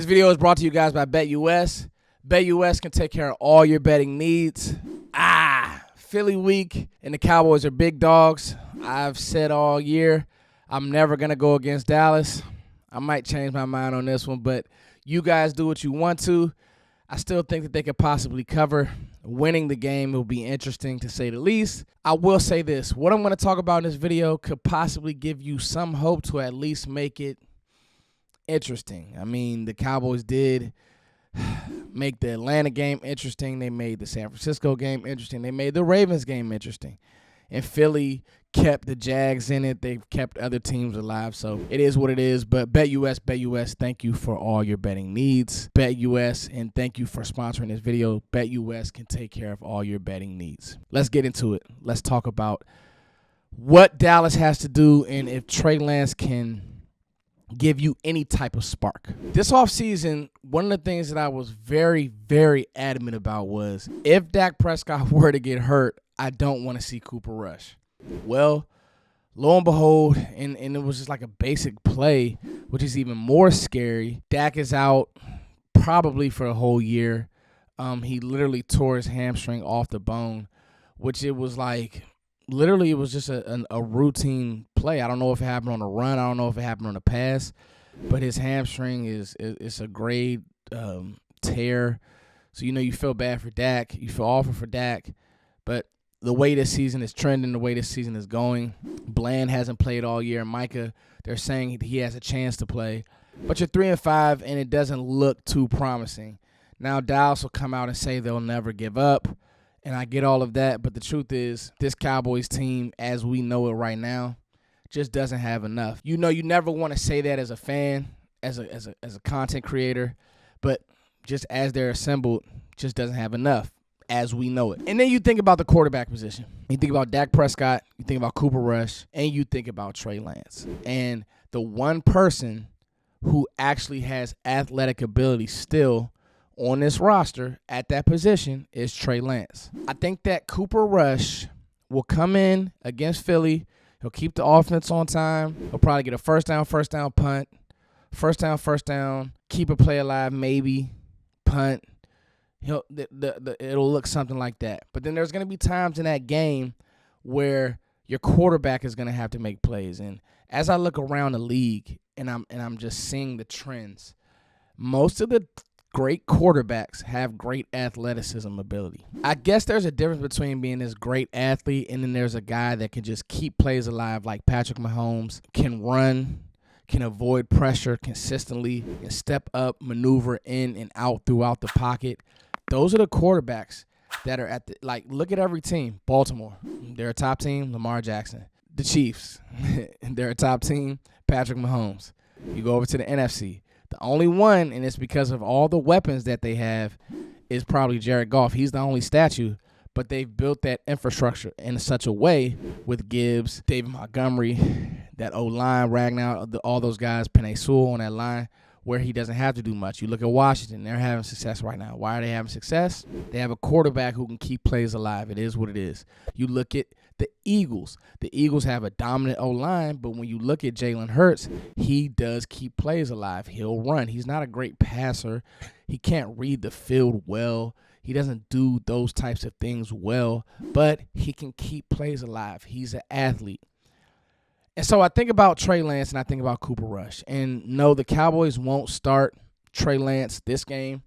This video is brought to you guys by BetUS. BetUS can take care of all your betting needs. Philly week and the Cowboys are big dogs. I've said all year I'm never going to go against Dallas. I might change my mind on this one, but you guys do what you want to. I still think that they could possibly cover. Winning the game will be interesting, to say the least. I will say this. What I'm going to talk about in this video could possibly give you some hope to at least make it interesting. I mean, the Cowboys did make the Atlanta game interesting. They made the San Francisco game interesting. They made the Ravens game interesting. And Philly kept the Jags in it. They've kept other teams alive. So it is what it is. But BetUS, thank you for all your betting needs. BetUS, and thank you for sponsoring this video. BetUS can take care of all your betting needs. Let's get into it. Let's talk about what Dallas has to do and if Trey Lance can give you any type of spark. This offseason, one of the things that I was very, very adamant about was if Dak Prescott were to get hurt, I don't want to see Cooper Rush. Well, lo and behold, and it was just like a basic play, which is even more scary. Dak is out probably for a whole year. He literally tore his hamstring off the bone, which it was like, literally, it was just a routine play. I don't know if it happened on a run. I don't know if it happened on a pass. But his hamstring is a grade tear. So, you feel bad for Dak. You feel awful for Dak. But the way this season is trending, the way this season is going, Bland hasn't played all year. Micah, they're saying he has a chance to play. But you're 3-5, and it doesn't look too promising. Now, Dallas will come out and say they'll never give up. And I get all of that, but the truth is this Cowboys team, as we know it right now, just doesn't have enough. You never want to say that as a fan, as a content creator, but just as they're assembled, just doesn't have enough, as we know it. And then you think about the quarterback position. You think about Dak Prescott, you think about Cooper Rush, and you think about Trey Lance. And the one person who actually has athletic ability still on this roster at that position is Trey Lance. I think that Cooper Rush will come in against Philly. He'll keep the offense on time. He'll probably get a first down punt, first down, keep a play alive, maybe punt. It'll look something like that. But then there's going to be times in that game where your quarterback is going to have to make plays. And as I look around the league and I'm just seeing the trends, most of the great quarterbacks have great athleticism ability. I guess there's a difference between being this great athlete and then there's a guy that can just keep plays alive like Patrick Mahomes, can run, can avoid pressure consistently, can step up, maneuver in and out throughout the pocket. Those are the quarterbacks that are at look at every team. Baltimore, they're a top team, Lamar Jackson. The Chiefs, they're a top team, Patrick Mahomes. You go over to the NFC. The only one, and it's because of all the weapons that they have, is probably Jared Goff. He's the only statue, but they've built that infrastructure in such a way with Gibbs, David Montgomery, that O-line, Ragnar, all those guys, Penei Sewell on that line, where he doesn't have to do much. You look at Washington, they're having success right now. Why are they having success? They have a quarterback who can keep plays alive. It is what it is. You look at the Eagles. The Eagles have a dominant O-line, but when you look at Jalen Hurts, he does keep plays alive. He'll run. He's not a great passer. He can't read the field well. He doesn't do those types of things well, but he can keep plays alive. He's an athlete. And so I think about Trey Lance and I think about Cooper Rush. And no, the Cowboys won't start Trey Lance this game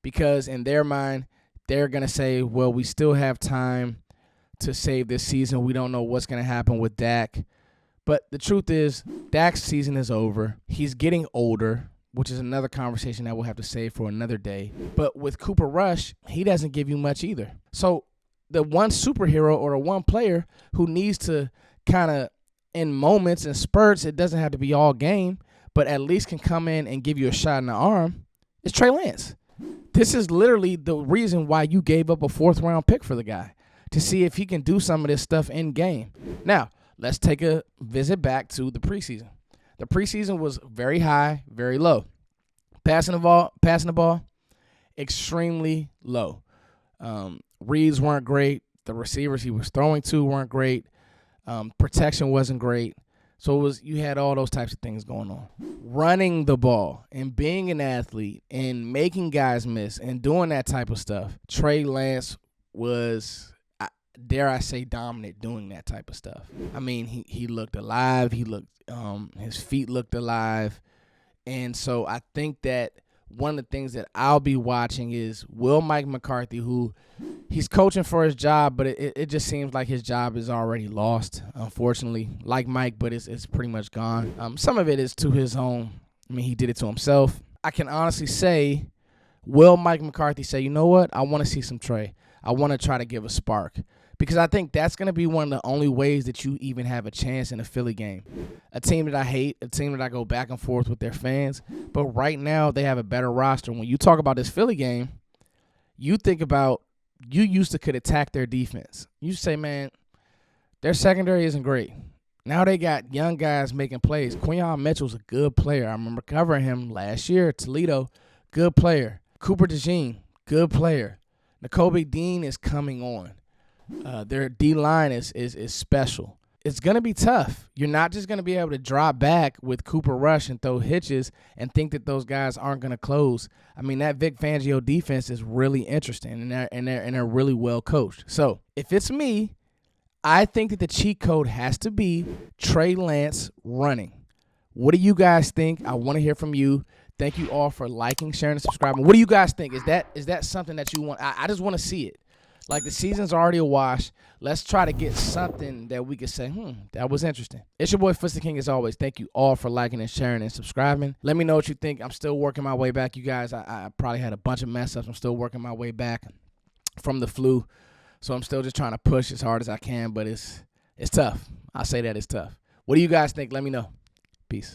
because in their mind, they're going to say, well, we still have time to save this season. We don't know what's going to happen with Dak. But the truth is, Dak's season is over. He's getting older, which is another conversation that we'll have to save for another day. But with Cooper Rush, he doesn't give you much either. So the one superhero or the one player who needs to kind of, in moments and spurts, it doesn't have to be all game, but at least can come in and give you a shot in the arm, is Trey Lance. This is literally the reason why you gave up a 4th-round pick for the guy, to see if he can do some of this stuff in game. Now, let's take a visit back to the preseason. The preseason was very high, very low. Passing the ball, extremely low. Reads weren't great. The receivers he was throwing to weren't great. Protection wasn't great. So you had all those types of things going on. Running the ball and being an athlete and making guys miss and doing that type of stuff. Trey Lance was, dare I say, dominant doing that type of stuff. I mean, he looked alive. His feet looked alive. And so I think that one of the things that I'll be watching is, will Mike McCarthy, who he's coaching for his job, but it just seems like his job is already lost, unfortunately, like Mike, but it's pretty much gone. Some of it is to his own. I mean, he did it to himself. I can honestly say, will Mike McCarthy say, you know what, I want to see some Trey. I want to try to give a spark. Because I think that's going to be one of the only ways that you even have a chance in a Philly game. A team that I hate, a team that I go back and forth with their fans, but right now they have a better roster. When you talk about this Philly game, you think about, you used to could attack their defense. You say, man, their secondary isn't great. Now they got young guys making plays. Quinyon Mitchell's a good player. I remember covering him last year at Toledo. Good player. Cooper DeJean, good player. Nakobe Dean is coming on. Their D-line is special. It's going to be tough. You're not just going to be able to drop back with Cooper Rush and throw hitches and think that those guys aren't going to close. I mean, that Vic Fangio defense is really interesting, and they're really well coached. So if it's me, I think that the cheat code has to be Trey Lance running. What do you guys think? I want to hear from you. Thank you all for liking, sharing, and subscribing. What do you guys think? Is that something that you want? I just want to see it. Like, the season's already a wash. Let's try to get something that we could say, that was interesting. It's your boy, Fista King, as always. Thank you all for liking and sharing and subscribing. Let me know what you think. I'm still working my way back, you guys. I probably had a bunch of mess-ups. I'm still working my way back from the flu. So I'm still just trying to push as hard as I can, but it's tough. I'll say that it's tough. What do you guys think? Let me know. Peace.